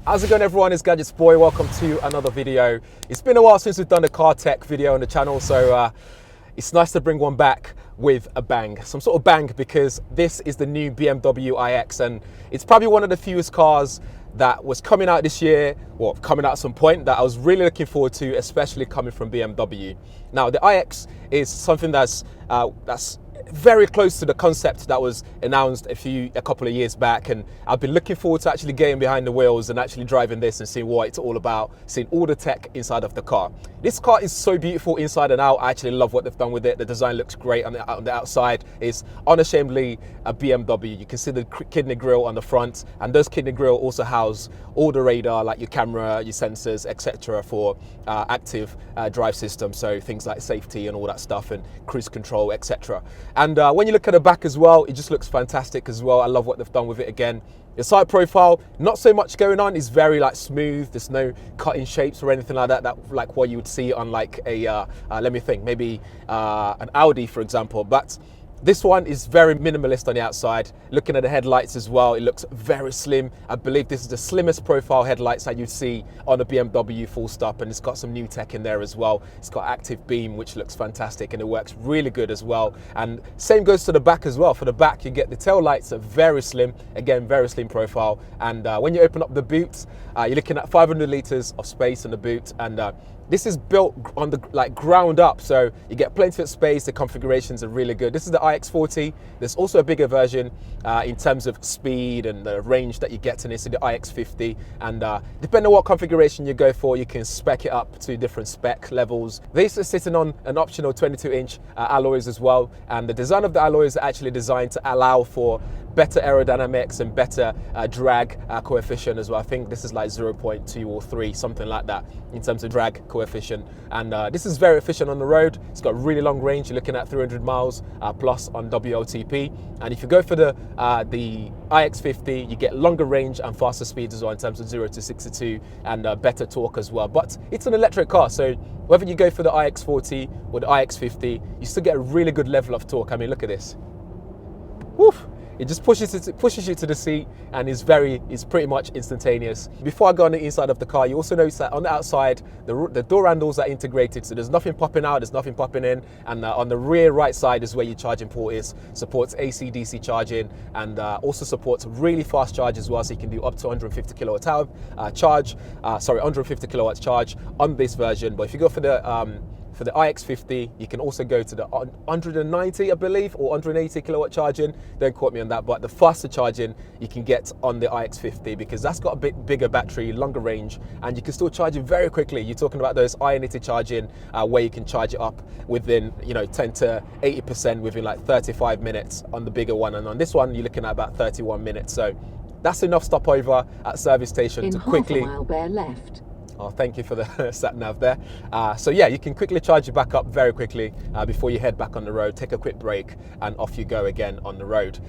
How's it going, everyone? It's GadgetsBoy. Welcome to another video. It's been a while since we've done a car tech video on the channel, so it's nice to bring one back with a bang. Some sort of bang, because this is the new BMW iX, and it's probably one of the fewest cars that was coming out this year, or coming out at some point, that I was really looking forward to, especially coming from BMW. Now, the iX is something that's very close to the concept that was announced a couple of years back, and I've been looking forward to actually getting behind the wheels and actually driving this and seeing what it's all about, seeing all the tech inside of the car. This car is so beautiful inside and out. I actually love what they've done with it. The design looks great on the outside. It's unashamedly a BMW. You can see the kidney grille on the front, and those kidney grille also house all the radar, like your camera, your sensors, etc., for active drive system, so things like safety and all that stuff, and cruise control, etc. And when you look at the back as well, it just looks fantastic as well. I love what they've done with it again. The side profile, not so much going on. It's very smooth. There's no cutting shapes or anything like that, like what you would see on like a, let me think, maybe an Audi, for example. But this one is very minimalist on the outside. Looking at the headlights as well, it looks very slim. I believe this is the slimmest profile headlights that you'd see on a BMW full stop, and it's got some new tech in there as well. It's got active beam, which looks fantastic, and it works really good as well. And same goes to the back as well. For the back, you get the tail lights are very slim, again, very slim profile. And when you open up the boot, you're looking at 500 liters of space in the boot, and this is built on the ground up, so you get plenty of space. The configurations are really good. This is the iX40. There's also a bigger version in terms of speed and the range that you get in this, the iX50. And depending on what configuration you go for, you can spec it up to different spec levels. This is sitting on an optional 22-inch alloys as well, and the design of the alloys are actually designed to allow for better aerodynamics and better drag coefficient as well. I think this is like 0.2 or 3, something like that, in terms of drag coefficient. And this is very efficient on the road. It's got really long range. You're looking at 300 miles plus on WLTP. And if you go for the iX50, you get longer range and faster speeds as well, in terms of 0 to 62, and better torque as well. But it's an electric car, so whether you go for the iX40 or the iX50, you still get a really good level of torque. I mean, look at this. Woof. It just pushes you to the seat, and is pretty much instantaneous. Before I go on the inside of the car, you also notice that on the outside, the door handles are integrated, so there's nothing popping out, there's nothing popping in. And on the rear right side is where your charging port is. Supports AC DC charging, and also supports really fast charge as well, so you can do up to 150 kilowatt hour charge. 150 kilowatts charge on this version. But if you go for the iX50, you can also go to the 190, I believe, or 180 kilowatt charging. Don't quote me on that, but the faster charging you can get on the iX50, because that's got a bit bigger battery, longer range, and you can still charge it very quickly. You're talking about those Ionity charging where you can charge it up within 10 to 80% within like 35 minutes on the bigger one, and on this one you're looking at about 31 minutes. So that's enough stopover at service station to quickly. Half a mile, bear left. Oh, thank you for the sat nav there. So yeah, you can quickly charge it back up very quickly before you head back on the road. Take a quick break and off you go again on the road.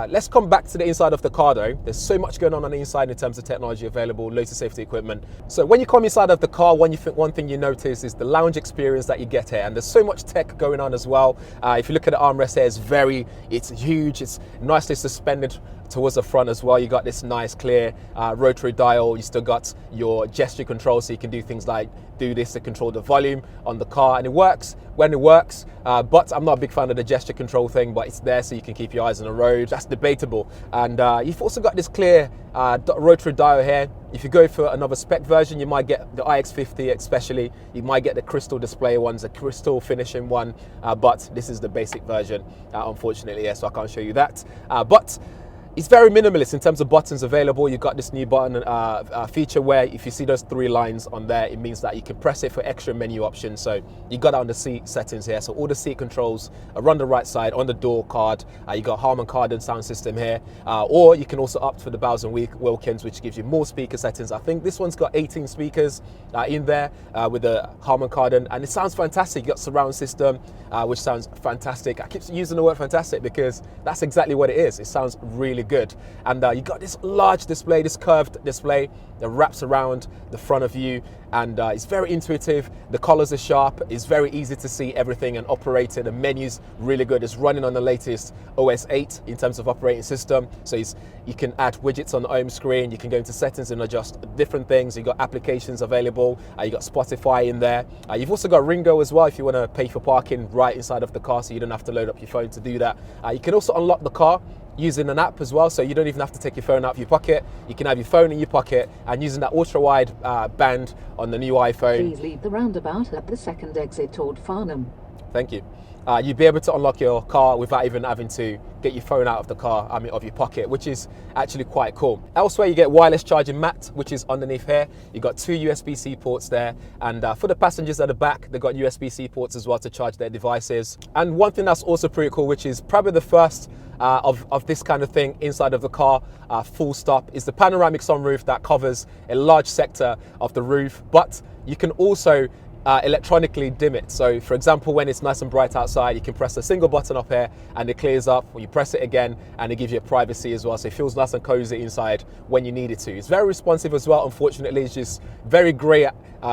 Let's come back to the inside of the car though. There's so much going on the inside in terms of technology available, loads of safety equipment. So when you come inside of the car, one thing you notice is the lounge experience that you get here, and there's so much tech going on as well. If you look at the armrest here, it's huge. It's nicely suspended towards the front as well. You got this nice clear rotary dial. You still got your gesture control, so you can do things like do this to control the volume on the car, and it works when it works. But I'm not a big fan of the gesture control thing, but it's there so you can keep your eyes on the road. That's debatable. And you've also got this clear rotary dial here. If you go for another spec version, you might get the iX50 especially, you might get the crystal display ones, a crystal finishing one, but this is the basic version, unfortunately, so I can't show you that. But it's very minimalist in terms of buttons available. You've got this new button feature where if you see those 3 lines on there, it means that you can press it for extra menu options. So you got on the seat settings here. So all the seat controls are on the right side on the door card. You got Harman Kardon sound system here, or you can also opt for the Bowers & Wilkins, which gives you more speaker settings. I think this one's got 18 speakers in there with the Harman Kardon, and it sounds fantastic. You got surround system, which sounds fantastic. I keep using the word fantastic because that's exactly what it is. It sounds really really good. And you got this large display, this curved display that wraps around the front of you, and it's very intuitive. The colors are sharp. It's very easy to see everything and operate it. The menu's really good. It's running on the latest OS 8 in terms of operating system. So you can add widgets on the home screen. You can go into settings and adjust different things. You've got applications available. You got Spotify in there. You've also got Ringo as well if you want to pay for parking right inside of the car, so you don't have to load up your phone to do that. You can also unlock the car using an app as well, so you don't even have to take your phone out of your pocket. You can have your phone in your pocket, and using that ultra-wide band on the new iPhone. Please leave the roundabout at the second exit toward Farnham. Thank you. You'll be able to unlock your car without even having to get your phone out of the car, of your pocket, which is actually quite cool. Elsewhere, you get wireless charging mat, which is underneath here. You've got 2 USB-C ports there, and for the passengers at the back, they've got USB-C ports as well to charge their devices. And one thing that's also pretty cool, which is probably the first of this kind of thing inside of the car, full stop, is the panoramic sunroof that covers a large sector of the roof, but you can also electronically dim it. So for example, when it's nice and bright outside, you can press a single button up here and it clears up, or you press it again and it gives you privacy as well, so it feels nice and cozy inside when you need it to. It's very responsive as well. Unfortunately, it's just very grey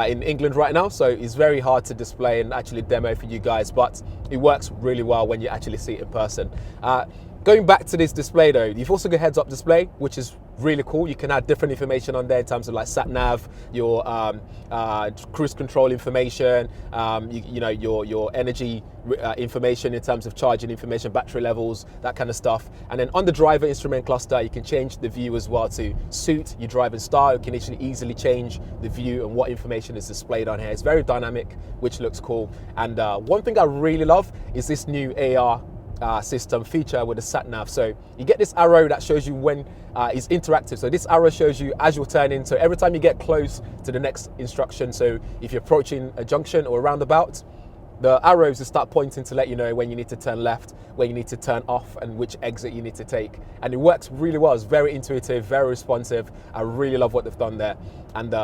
in England right now, so it's very hard to display and actually demo for you guys, but it works really well when you actually see it in person. Going back to this display though, you've also got heads-up display, which is really cool. You can add different information on there in terms of like sat nav, your cruise control information, your energy information in terms of charging information, battery levels, that kind of stuff. And then on the driver instrument cluster, you can change the view as well to suit your driving style. You can actually easily change the view and what information is displayed on here. It's very dynamic, which looks cool. And one thing I really love is this new AR system feature with the sat nav. So you get this arrow that shows you when it's interactive. So this arrow shows you as you're turning. So every time you get close to the next instruction, so if you're approaching a junction or a roundabout, the arrows will start pointing to let you know when you need to turn left, when you need to turn off, and which exit you need to take. And it works really well. It's very intuitive, very responsive. I really love what they've done there. And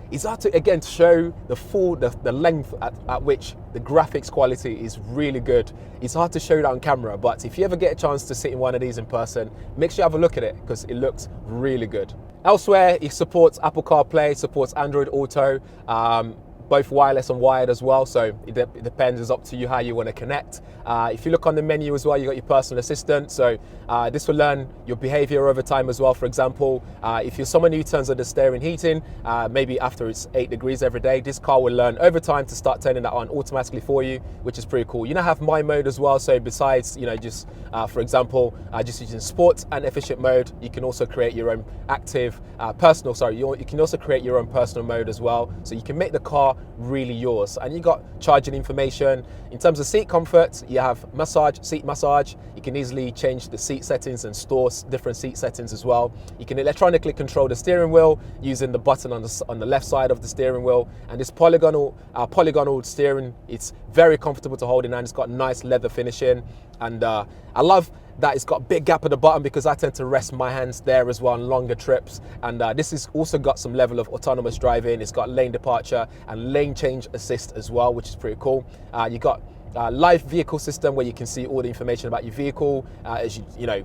it's hard to, again, show the length at which the graphics quality is really good. It's hard to show that on camera, but if you ever get a chance to sit in one of these in person, make sure you have a look at it because it looks really good. Elsewhere, it supports Apple CarPlay, supports Android Auto, both wireless and wired as well, so it depends, it's up to you how you want to connect. If you look on the menu as well, you got your personal assistant, so this will learn your behavior over time as well. For example, if you're someone who turns on the steering heating, maybe after it's 8 degrees every day, this car will learn over time to start turning that on automatically for you, which is pretty cool. You now have my mode as well, so besides, just for example, just using sport and efficient mode, you can also create your own active, you can also create your own personal mode as well, so you can make the car really yours. And you got charging information. In terms of seat comfort, you have seat massage. You can easily change the seat settings and store different seat settings as well. You can electronically control the steering wheel using the button on the left side of the steering wheel. And this polygonal steering, it's very comfortable to hold in hand. It's got nice leather finishing, and I love that it's got a big gap at the bottom because I tend to rest my hands there as well on longer trips. And this has also got some level of autonomous driving. It's got lane departure and lane change assist as well, which is pretty cool. You got live vehicle system where you can see all the information about your vehicle. As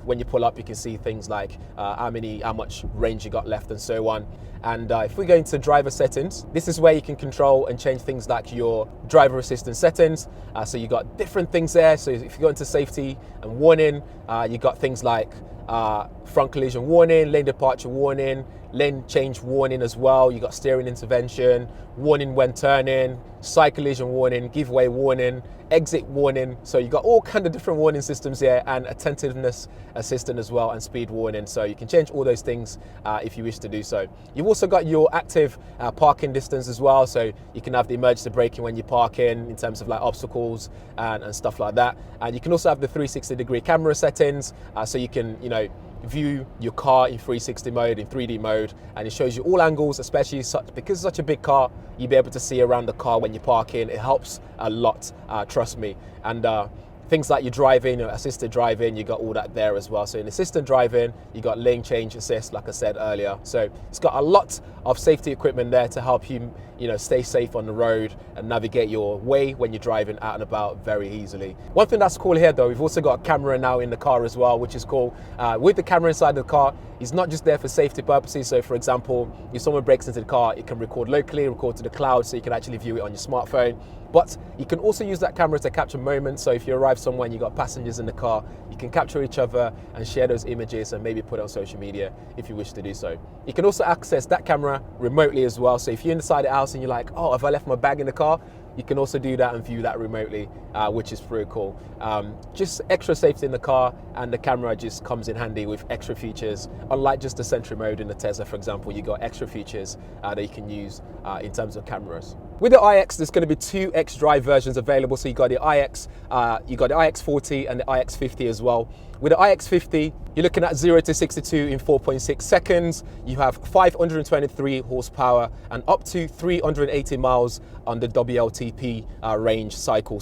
when you pull up, you can see things like how much range you got left and so on. And if we go into driver settings, this is where you can control and change things like your driver assistance settings. So you got different things there. So if you go into safety and warning, you got things like front collision warning, lane departure warning, lane change warning as well. You got steering intervention, warning when turning, side collision warning, giveaway warning, exit warning. So you got all kind of different warning systems here, and attentiveness assistant as well, and speed warning. So you can change all those things if you wish to do so. You've also got your active parking distance as well. So you can have the emergency braking when you're parking in terms of like obstacles and stuff like that. And you can also have the 360-degree camera settings. So you can, view your car in 360 mode, in 3D mode, and it shows you all angles, especially because it's such a big car, you'll be able to see around the car when you're parking. It helps a lot, trust me. And things like your driving, assisted driving, you got all that there as well. So in assisted driving, you got lane change assist, like I said earlier. So it's got a lot of safety equipment there to help you stay safe on the road and navigate your way when you're driving out and about very easily. One thing that's cool here though, we've also got a camera now in the car as well, which is cool. With the camera inside the car, it's not just there for safety purposes. So for example, if someone breaks into the car, it can record locally, record to the cloud, so you can actually view it on your smartphone. But you can also use that camera to capture moments. So if you arrive somewhere and you've got passengers in the car, you can capture each other and share those images and maybe put it on social media if you wish to do so. You can also access that camera remotely as well. So if you're inside the house and you're like, oh, have I left my bag in the car? You can also do that and view that remotely, which is pretty cool. Just extra safety in the car, and the camera just comes in handy with extra features. Unlike just the Sentry mode in the Tesla, for example, you got extra features that you can use in terms of cameras. With the iX, there's going to be two xDrive versions available. So you got the iX, you got the iX40 and the iX50 as well. With the iX50, you're looking at 0 to 62 in 4.6 seconds. You have 523 horsepower and up to 380 miles on the WLTP range cycle.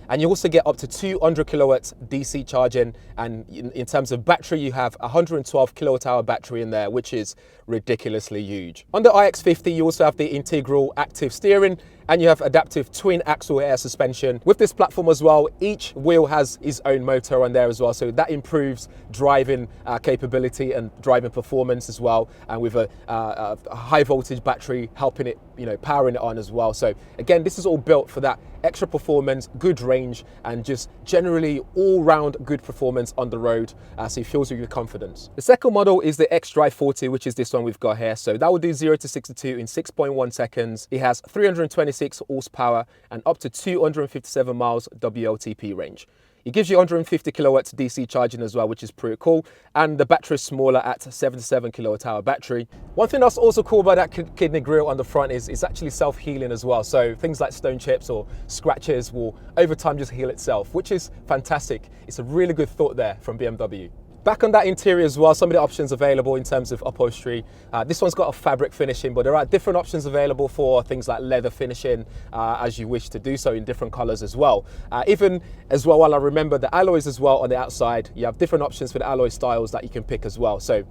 And you also get up to 200 kilowatts DC charging. And in terms of battery, you have 112 kilowatt hour battery in there, which is ridiculously huge. On the iX50, you also have the integral active steering, and you have adaptive twin axle air suspension. With this platform as well, each wheel has its own motor on there as well, so that improves driving capability and driving performance as well, and with a high voltage battery helping it, powering it on as well. So again, this is all built for that extra performance, good range, and just generally all-round good performance on the road, so it fills you with confidence. The second model is the xDrive 40, which is this one we've got here. So that will do 0 to 62 in 6.1 seconds. It has 326 horsepower and up to 257 miles WLTP range. It gives you 150 kilowatts DC charging as well, which is pretty cool. And the battery is smaller at 77 kilowatt hour battery. One thing that's also cool about that kidney grille on the front is it's actually self-healing as well. So things like stone chips or scratches will over time just heal itself, which is fantastic. It's a really good thought there from BMW. Back on that interior as well, some of the options available in terms of upholstery. This one's got a fabric finishing, but there are different options available for things like leather finishing as you wish to do so in different colors as well. Even as well, while I remember the alloys as well on the outside, you have different options for the alloy styles that you can pick as well. So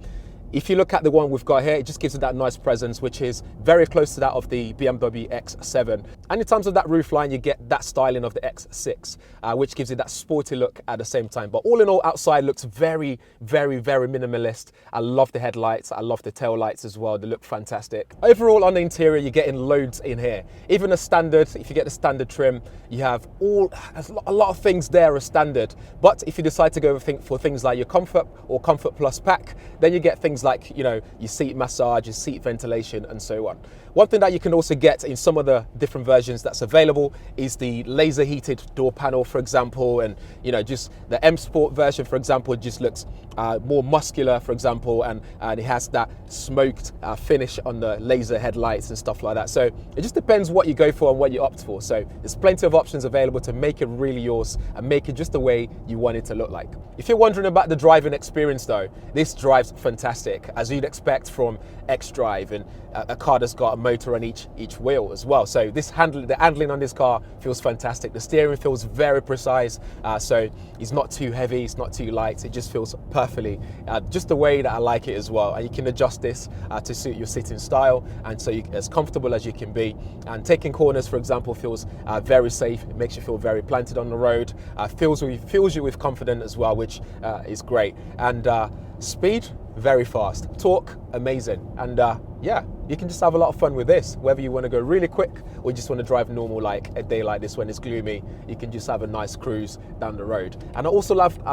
if you look at the one we've got here, it just gives it that nice presence, which is very close to that of the BMW X7. And in terms of that roofline, you get that styling of the X6, which gives it that sporty look at the same time. But all in all, outside looks very, very, very minimalist. I love the headlights. I love the tail lights as well. They look fantastic. Overall, on the interior, you're getting loads in here. Even a standard, if you get the standard trim, you have a lot of things there are standard. But if you decide to go for things like your Comfort or Comfort Plus pack, then you get things like your seat massage, your seat ventilation, and so on. One thing that you can also get in some of the different versions that's available is the laser heated door panel, for example, and just the M Sport version, for example, just looks more muscular, for example, and it has that smoked finish on the laser headlights and stuff like that. So it just depends what you go for and what you opt for. So there's plenty of options available to make it really yours and make it just the way you want it to look like. If you're wondering about the driving experience though, this drives fantastic, as you'd expect from xDrive, and a car that's got a motor on each wheel as well. So the handling on this car feels fantastic. The steering feels very precise, so it's not too heavy, it's not too light. It just feels perfectly, just the way that I like it as well. And you can adjust this to suit your sitting style, and so as comfortable as you can be. And taking corners, for example, feels very safe. It makes you feel very planted on the road. Fills you with confidence as well, which is great. And speed, very fast. Torque, amazing. And yeah, you can just have a lot of fun with this, whether you want to go really quick or you just want to drive normal, like a day like this when it's gloomy. You can just have a nice cruise down the road. And I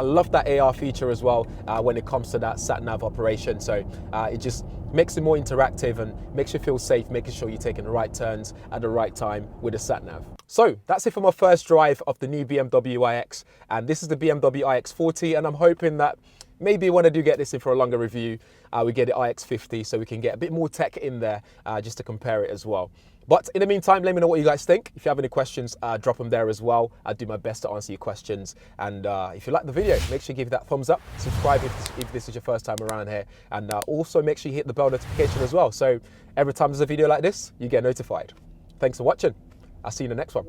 love that AR feature as well when it comes to that sat nav operation. So it just makes it more interactive and makes you feel safe, making sure you're taking the right turns at the right time with the sat nav. So that's it for my first drive of the new BMW iX, and this is the BMW iX40, and I'm hoping that maybe when I do get this in for a longer review, we get the iX50 so we can get a bit more tech in there just to compare it as well. But in the meantime, let me know what you guys think. If you have any questions, drop them there as well. I'll do my best to answer your questions. And if you like the video, make sure you give that thumbs up. Subscribe if this is your first time around here. And also make sure you hit the bell notification as well. So every time there's a video like this, you get notified. Thanks for watching. I'll see you in the next one.